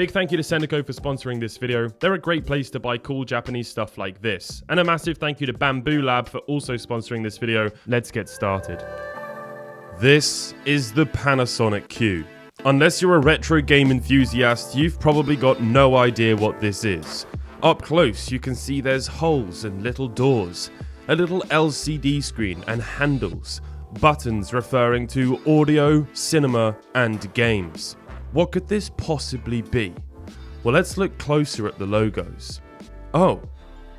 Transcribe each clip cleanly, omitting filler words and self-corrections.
Big thank you to Sendico for sponsoring this video. They're a great place to buy cool Japanese stuff like this. And a massive thank you to Bamboo Lab for also sponsoring this video. Let's get started. This is the Panasonic Q. Unless you're a retro game enthusiast, you've probably got no idea what this is. Up close, you can see there's holes and little doors, a little LCD screen and handles, buttons referring to audio, cinema, and games. What could this possibly be? Well, let's look closer at the logos. Oh,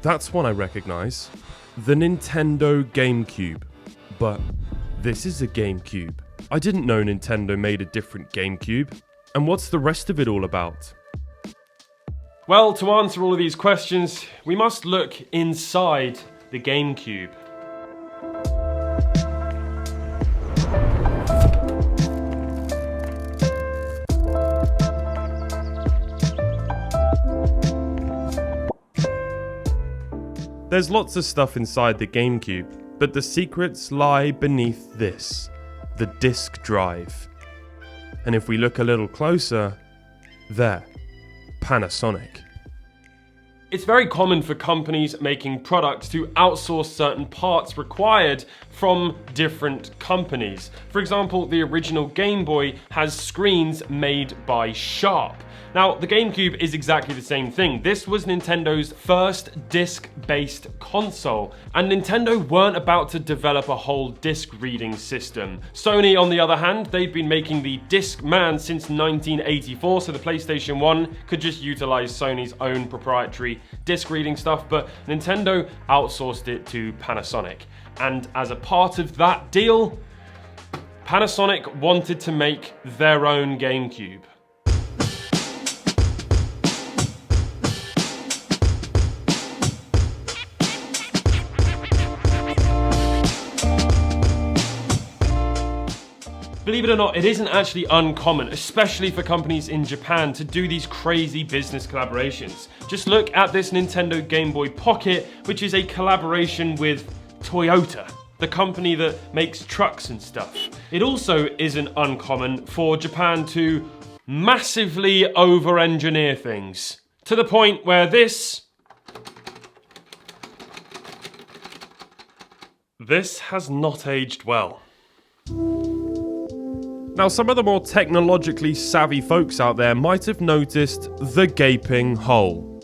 that's one I recognize. The Nintendo GameCube. But this is a GameCube. I didn't know Nintendo made a different GameCube. And what's the rest of it all about? Well, to answer all of these questions, we must look inside the GameCube. There's lots of stuff inside the GameCube, but the secrets lie beneath this, the disk drive. And if we look a little closer, there, Panasonic. It's very common for companies making products to outsource certain parts required from different companies. For example, the original Game Boy has screens made by Sharp. Now, the GameCube is exactly the same thing. This was Nintendo's first disc-based console, and Nintendo weren't about to develop a whole disc reading system. Sony, on the other hand, they've been making the Discman since 1984, so the PlayStation 1 could just utilize Sony's own proprietary disc reading stuff, but Nintendo outsourced it to Panasonic. And as a part of that deal, Panasonic wanted to make their own GameCube. Believe it or not, it isn't actually uncommon, especially for companies in Japan, to do these crazy business collaborations. Just look at this Nintendo Game Boy Pocket, which is a collaboration with Toyota, the company that makes trucks and stuff. It also isn't uncommon for Japan to massively over-engineer things, to the point where this has not aged well. Now, some of the more technologically savvy folks out there might have noticed the gaping hole.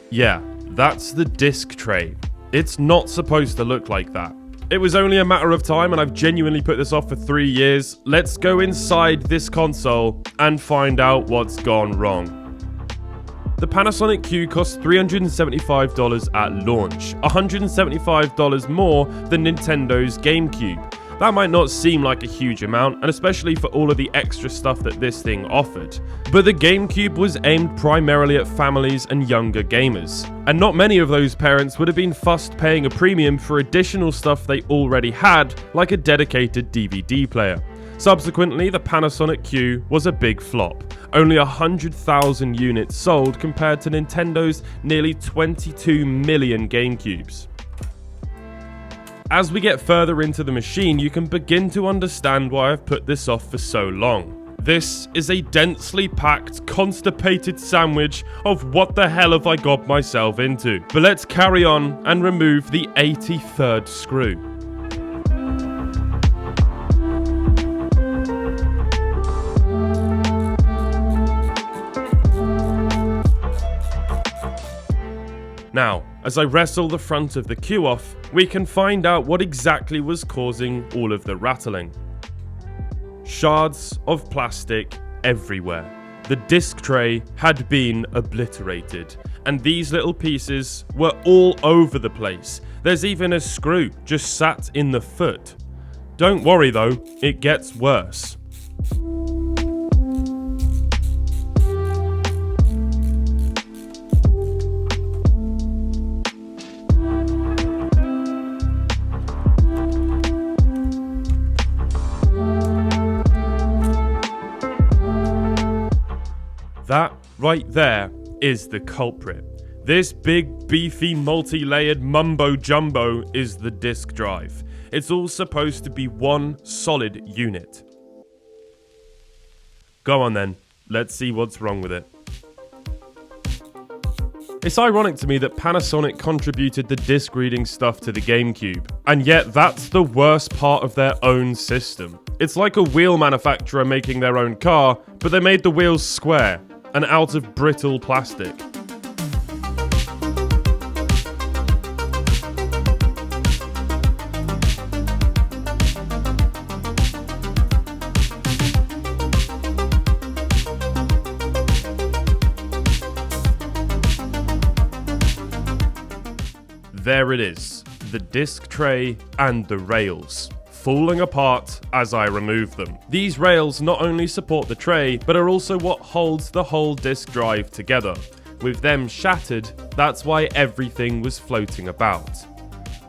Yeah, that's the disc tray. It's not supposed to look like that. It was only a matter of time, and I've genuinely put this off for 3 years. Let's go inside this console and find out what's gone wrong. The Panasonic Q costs $375 at launch, $175 more than Nintendo's GameCube. That might not seem like a huge amount, and especially for all of the extra stuff that this thing offered. But the GameCube was aimed primarily at families and younger gamers. And not many of those parents would have been fussed paying a premium for additional stuff they already had, like a dedicated DVD player. Subsequently, the Panasonic Q was a big flop. Only 100,000 units sold compared to Nintendo's nearly 22 million GameCubes. As we get further into the machine, you can begin to understand why I've put this off for so long. This is a densely packed, constipated sandwich of what the hell have I got myself into. But let's carry on and remove the 83rd screw. Now, as I wrestle the front of the Q off, we can find out what exactly was causing all of the rattling. Shards of plastic everywhere. The disc tray had been obliterated, and these little pieces were all over the place. There's even a screw just sat in the foot. Don't worry though, it gets worse. That right there is the culprit. This big, beefy, multi-layered mumbo-jumbo is the disk drive. It's all supposed to be one solid unit. Go on then, let's see what's wrong with it. It's ironic to me that Panasonic contributed the disc reading stuff to the GameCube, and yet that's the worst part of their own system. It's like a wheel manufacturer making their own car, but they made the wheels square and out of brittle plastic. There it is, the disc tray and the rails, falling apart as I remove them. These rails not only support the tray, but are also what holds the whole disc drive together. With them shattered, that's why everything was floating about.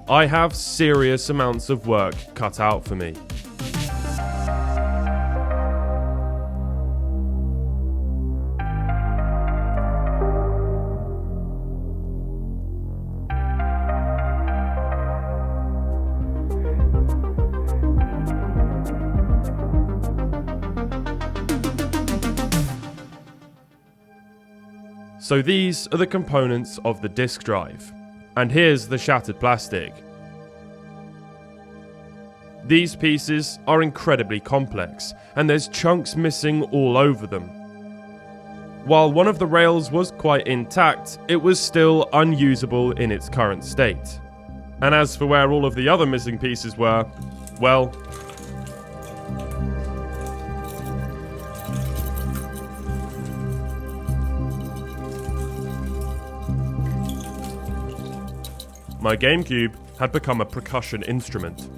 I have serious amounts of work cut out for me. So these are the components of the disk drive, and here's the shattered plastic. These pieces are incredibly complex, and there's chunks missing all over them. While one of the rails was quite intact, it was still unusable in its current state. And as for where all of the other missing pieces were, well, my GameCube had become a percussion instrument.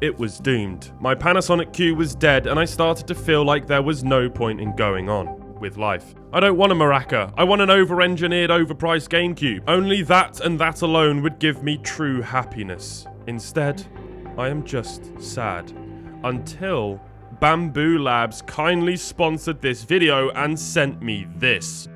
It was doomed. My Panasonic Q was dead, and I started to feel like there was no point in going on with life. I don't want a maraca. I want an over-engineered, overpriced GameCube. Only that and that alone would give me true happiness. Instead, I am just sad. Until Bamboo Labs kindly sponsored this video and sent me this.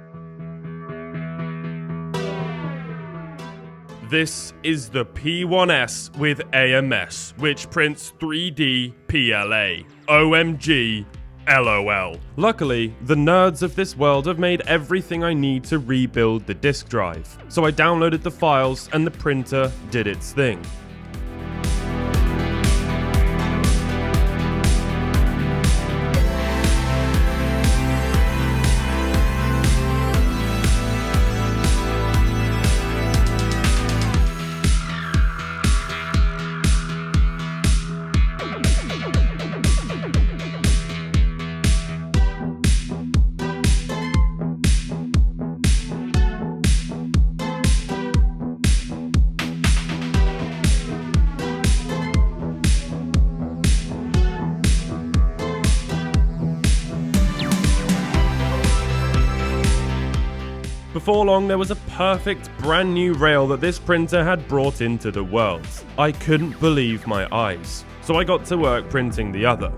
This is the P1S with AMS, which prints 3D PLA. OMG, LOL. Luckily, the nerds of this world have made everything I need to rebuild the disk drive. So I downloaded the files and the printer did its thing. Before long, there was a perfect brand new rail that this printer had brought into the world. I couldn't believe my eyes, so I got to work printing the other.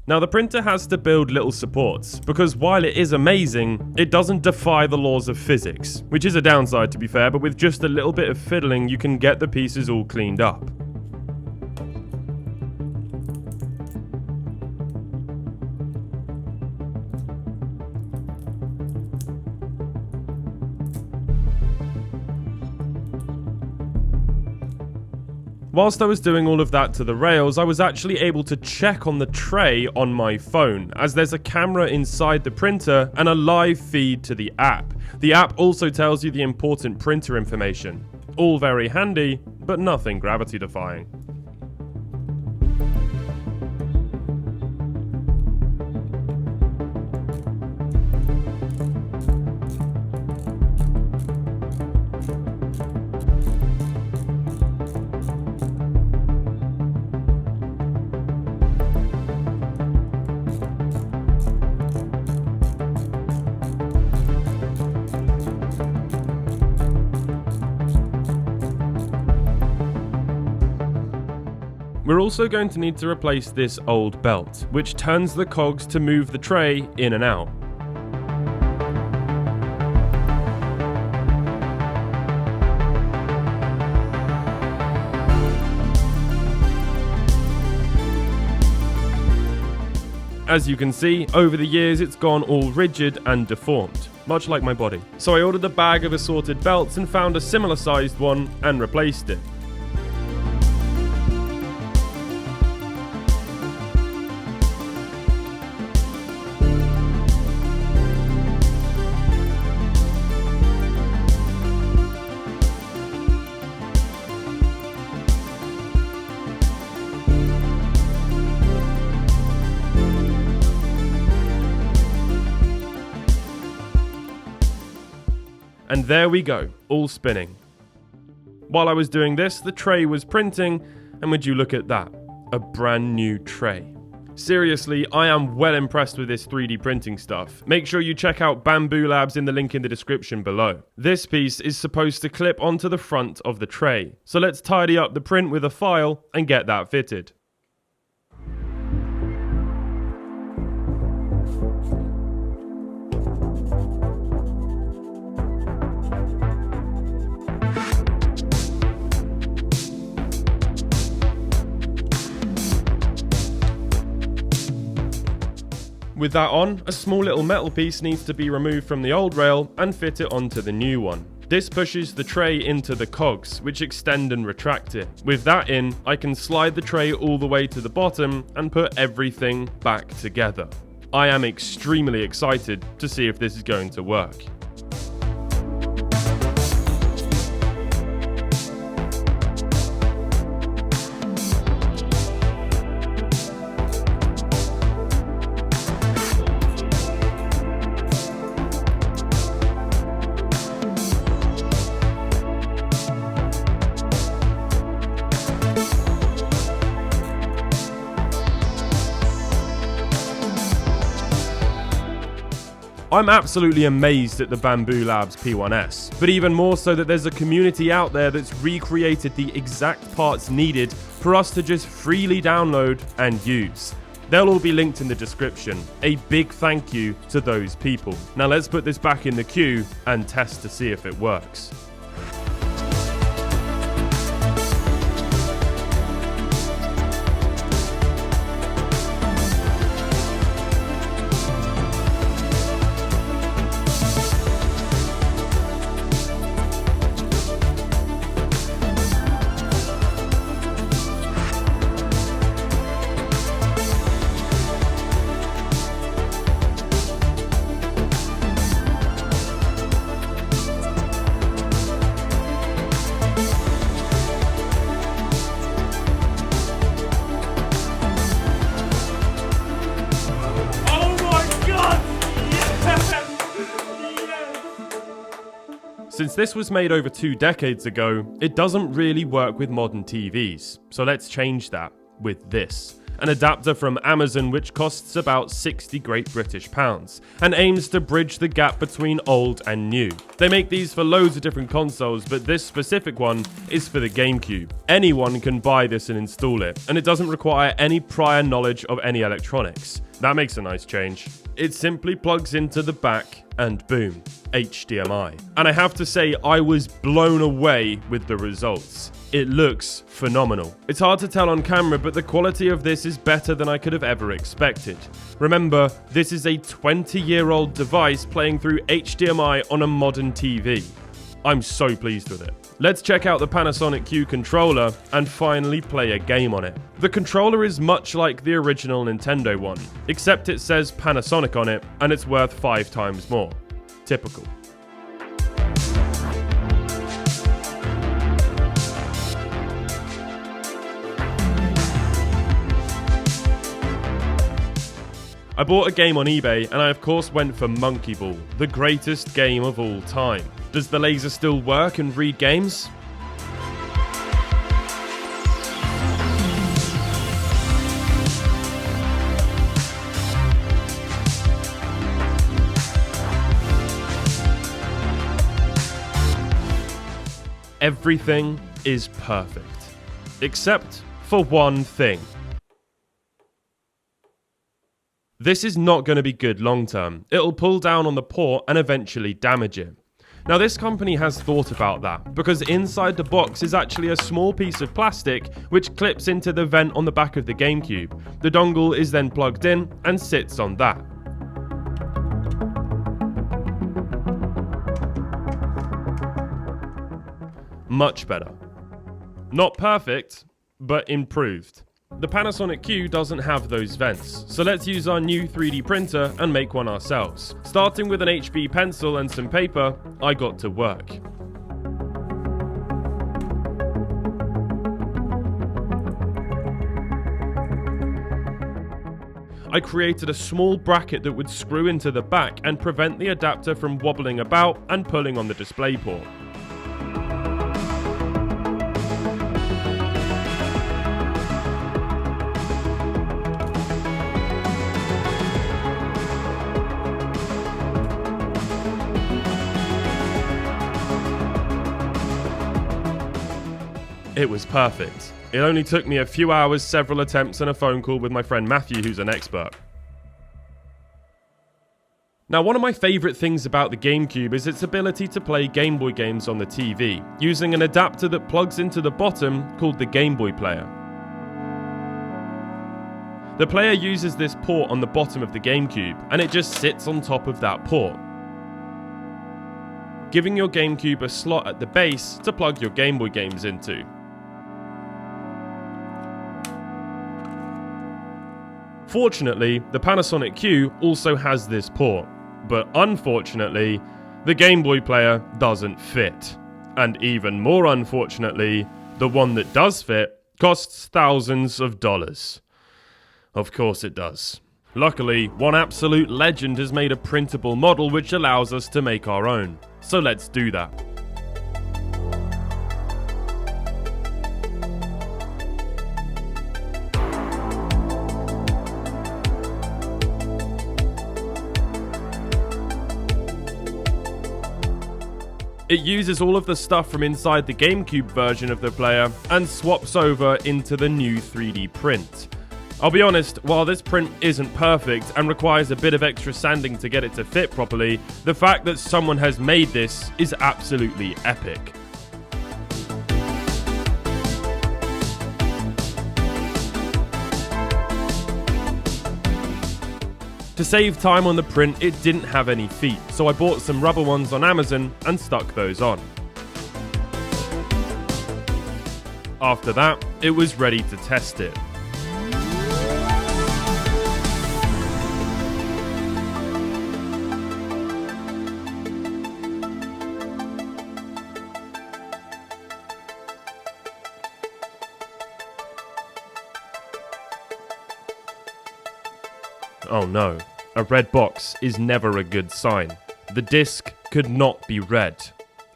Now the printer has to build little supports, because while it is amazing, it doesn't defy the laws of physics, which is a downside to be fair, but with just a little bit of fiddling you can get the pieces all cleaned up. Whilst I was doing all of that to the rails, I was actually able to check on the tray on my phone, as there's a camera inside the printer and a live feed to the app. The app also tells you the important printer information. All very handy, but nothing gravity-defying. We're also going to need to replace this old belt, which turns the cogs to move the tray in and out. As you can see, over the years it's gone all rigid and deformed, much like my body. So I ordered a bag of assorted belts and found a similar sized one and replaced it. And there we go, all spinning. While I was doing this, the tray was printing, and would you look at that, a brand new tray. Seriously, I am well impressed with this 3D printing stuff. Make sure you check out Bamboo Labs in the link in the description below. This piece is supposed to clip onto the front of the tray. So let's tidy up the print with a file and get that fitted. With that on, a small little metal piece needs to be removed from the old rail and fit it onto the new one. This pushes the tray into the cogs, which extend and retract it. With that in, I can slide the tray all the way to the bottom and put everything back together. I am extremely excited to see if this is going to work. I'm absolutely amazed at the Bamboo Labs P1S, but even more so that there's a community out there that's recreated the exact parts needed for us to just freely download and use. They'll all be linked in the description. A big thank you to those people. Now let's put this back in the queue and test to see if it works. Since this was made over 2 decades ago, it doesn't really work with modern TVs, so let's change that with this. An adapter from Amazon which costs about 60 Great British pounds and aims to bridge the gap between old and new. They make these for loads of different consoles, but this specific one is for the GameCube. Anyone can buy this and install it, and it doesn't require any prior knowledge of any electronics. That makes a nice change. It simply plugs into the back and boom, HDMI. And I have to say, I was blown away with the results. It looks phenomenal. It's hard to tell on camera, but the quality of this is better than I could have ever expected. Remember, this is a 20-year-old device playing through HDMI on a modern TV. I'm so pleased with it. Let's check out the Panasonic Q controller and finally play a game on it. The controller is much like the original Nintendo one, except it says Panasonic on it and it's worth 5 times more. Typical. I bought a game on eBay and I of course went for Monkey Ball, the greatest game of all time. Does the laser still work and read games? Everything is perfect, except for one thing. This is not going to be good long term. It'll pull down on the port and eventually damage it. Now this company has thought about that, because inside the box is actually a small piece of plastic which clips into the vent on the back of the GameCube. The dongle is then plugged in and sits on that. Much better. Not perfect, but improved. The Panasonic Q doesn't have those vents, so let's use our new 3D printer and make one ourselves. Starting with an HB pencil and some paper, I got to work. I created a small bracket that would screw into the back and prevent the adapter from wobbling about and pulling on the display port. It was perfect. It only took me a few hours, several attempts, and a phone call with my friend Matthew, who's an expert. Now, one of my favourite things about the GameCube is its ability to play Game Boy games on the TV, using an adapter that plugs into the bottom called the Game Boy player. The player uses this port on the bottom of the GameCube, and it just sits on top of that port, giving your GameCube a slot at the base to plug your Game Boy games into. Fortunately, the Panasonic Q also has this port, but unfortunately, the Game Boy player doesn't fit. And even more unfortunately, the one that does fit costs thousands of dollars. Of course it does. Luckily, one absolute legend has made a printable model which allows us to make our own. So let's do that. It uses all of the stuff from inside the GameCube version of the player and swaps over into the new 3D print. I'll be honest, while this print isn't perfect and requires a bit of extra sanding to get it to fit properly, the fact that someone has made this is absolutely epic. To save time on the print, it didn't have any feet, so I bought some rubber ones on Amazon and stuck those on. After that, it was ready to test it. Oh no, a red box is never a good sign. The disc could not be red.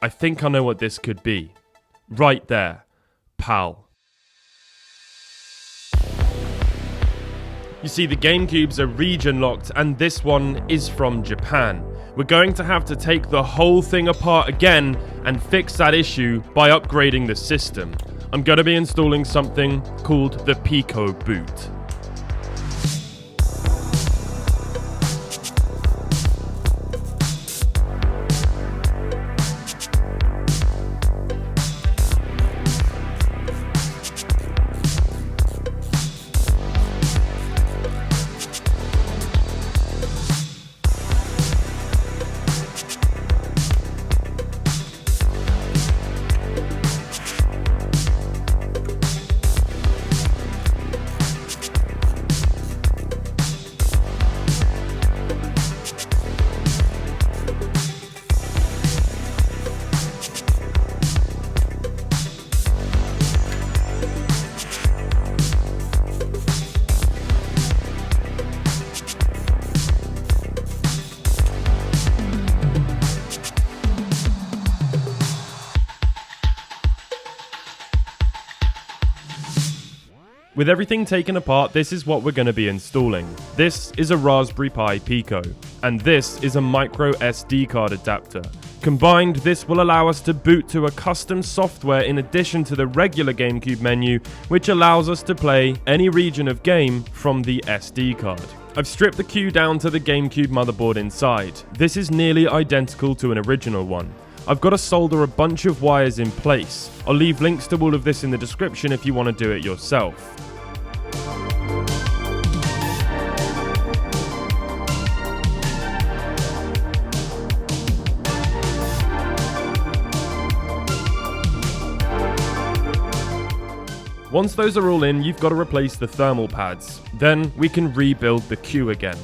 I think I know what this could be. Right there, PAL. You see, the GameCubes are region locked and this one is from Japan. We're going to have to take the whole thing apart again and fix that issue by upgrading the system. I'm going to be installing something called the Pico boot. With everything taken apart, this is what we're going to be installing. This is a Raspberry Pi Pico, and this is a micro SD card adapter. Combined, this will allow us to boot to a custom software in addition to the regular GameCube menu, which allows us to play any region of game from the SD card. I've stripped the Q down to the GameCube motherboard inside. This is nearly identical to an original one. I've got to solder a bunch of wires in place. I'll leave links to all of this in the description if you want to do it yourself. Once those are all in, you've got to replace the thermal pads. Then we can rebuild the Q again.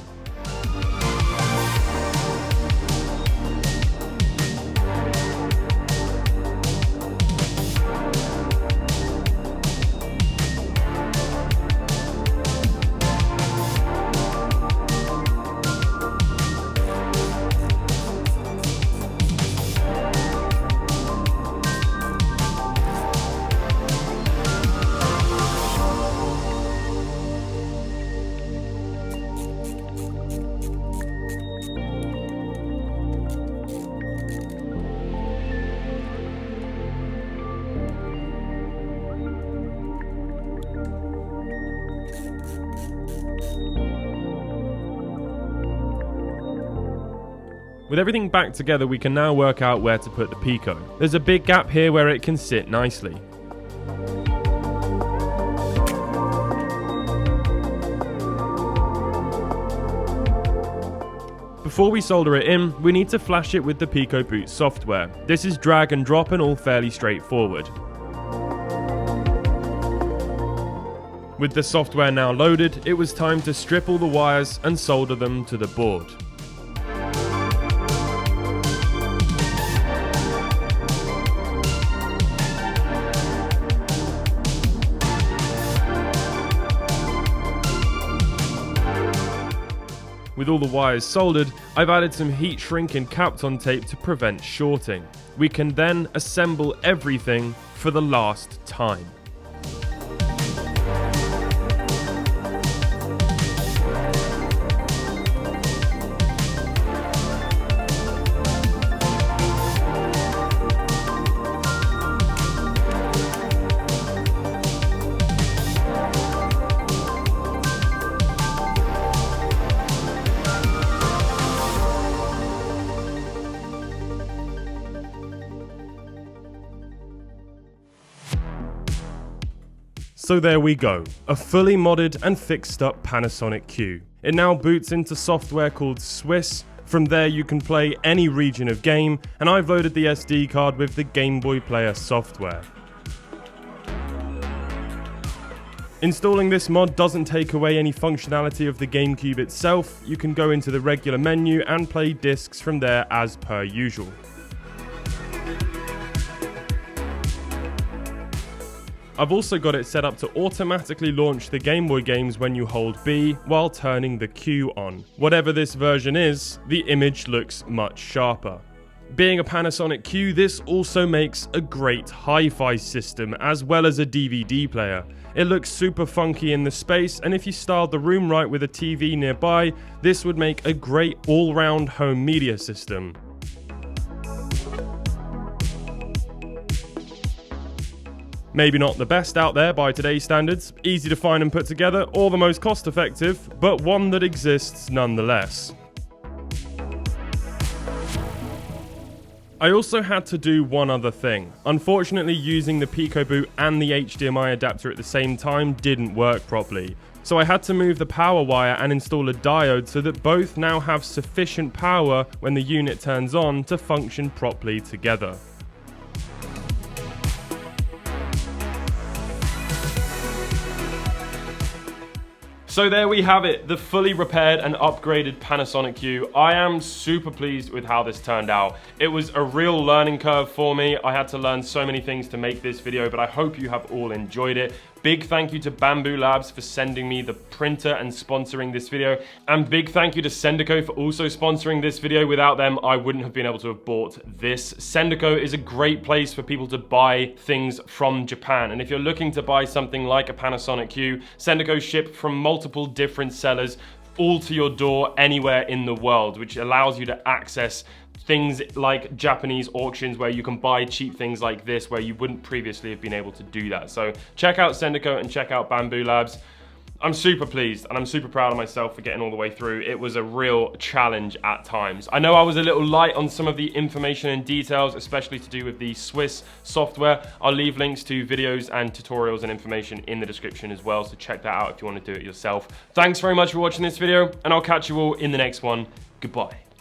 With everything back together, we can now work out where to put the Pico. There's a big gap here where it can sit nicely. Before we solder it in, we need to flash it with the Pico Boot software. This is drag and drop and all fairly straightforward. With the software now loaded, it was time to strip all the wires and solder them to the board. With all the wires soldered, I've added some heat shrink and Kapton tape to prevent shorting. We can then assemble everything for the last time. So there we go, a fully modded and fixed up Panasonic Q. It now boots into software called Swiss. From there you can play any region of game, and I've loaded the SD card with the Game Boy Player software. Installing this mod doesn't take away any functionality of the GameCube itself. You can go into the regular menu and play discs from there as per usual. I've also got it set up to automatically launch the Game Boy games when you hold B while turning the Q on. Whatever this version is, the image looks much sharper. Being a Panasonic Q, this also makes a great hi-fi system as well as a DVD player. It looks super funky in the space, and if you styled the room right with a TV nearby, this would make a great all-round home media system. Maybe not the best out there by today's standards, easy to find and put together, or the most cost effective, but one that exists nonetheless. I also had to do one other thing. Unfortunately, using the Pico Boot and the HDMI adapter at the same time didn't work properly. So I had to move the power wire and install a diode so that both now have sufficient power when the unit turns on to function properly together. So there we have it, the fully repaired and upgraded Panasonic Q. I am super pleased with how this turned out. It was a real learning curve for me. I had to learn so many things to make this video, but I hope you have all enjoyed it. Big thank you to Bamboo Labs for sending me the printer and sponsoring this video. And big thank you to Sendico for also sponsoring this video. Without them, I wouldn't have been able to have bought this. Sendico is a great place for people to buy things from Japan. And if you're looking to buy something like a Panasonic Q, Sendico ship from multiple different sellers all to your door anywhere in the world, which allows you to access things like Japanese auctions where you can buy cheap things like this where you wouldn't previously have been able to do that. So check out Sendico and check out Bamboo Labs. I'm super pleased and I'm super proud of myself for getting all the way through. It was a real challenge at times. I know I was a little light on some of the information and details, especially to do with the Swiss software. I'll leave links to videos and tutorials and information in the description as well, so check that out if you want to do it yourself. Thanks very much for watching this video, and I'll catch you all in the next one. Goodbye.